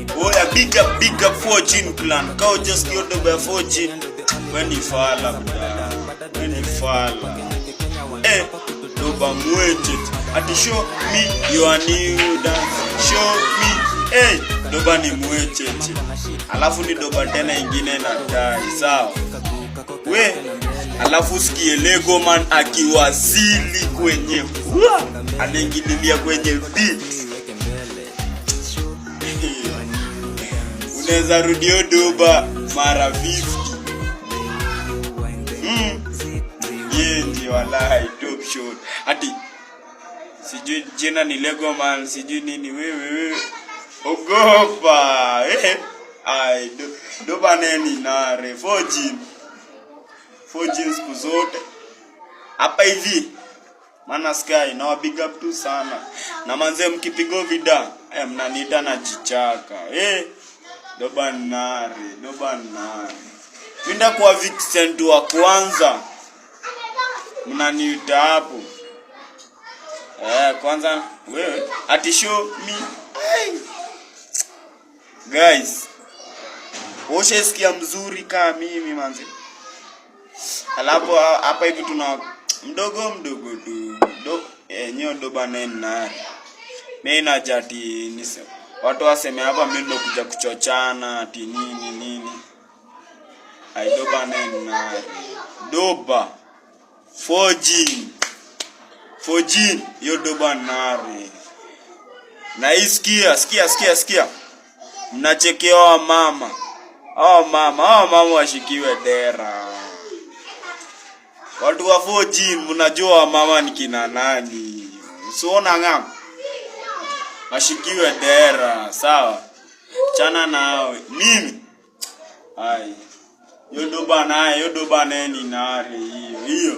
Oya big up 14 clan. Kao just kio doba 14. When you fala buda. When you fala. Doba mweche. Ati show me you are new dance. Show me. Doba ni mweche. Alafu ni doba tena ingine na dai. Sawa. We. Alafu sikie Lego Man akiwasili kwenye. Anaingililia kwenye beat. Unaweza rudio doba mara 50. Ndio wallahi top shot. Ati sijui jina ni Lego Man, sijui nini wewe. Ogopa. Doba neni nare 4G siku zote. Hapa hivi. Mana Sky na big up tu sana. Na manze mkipigo vida, mnaniita na jichaka. Doba nare. Pinda kwa Vincent wa kwanza. Mnaniita hapo. Kwanza wewe ati show me. Guys. Oshe sikia mzuri kama mimi manze. Alafu hapa hivi tuna mdogo tu. Nyo doba nena. Mimi na jati nise. Watu waseme hapa mimi ndo kuja kuchochana ati nini. Doba nena. Doba 4G yo doba nare. Na isikia. Mnachekea mama. Mama washikiwe dera. Watu wa 4G mnajua mama ni kina nani. Usiona ngam. Washikiwe dera, sawa? Chana nawe. Mimi. Yo doba neni nare hiyo.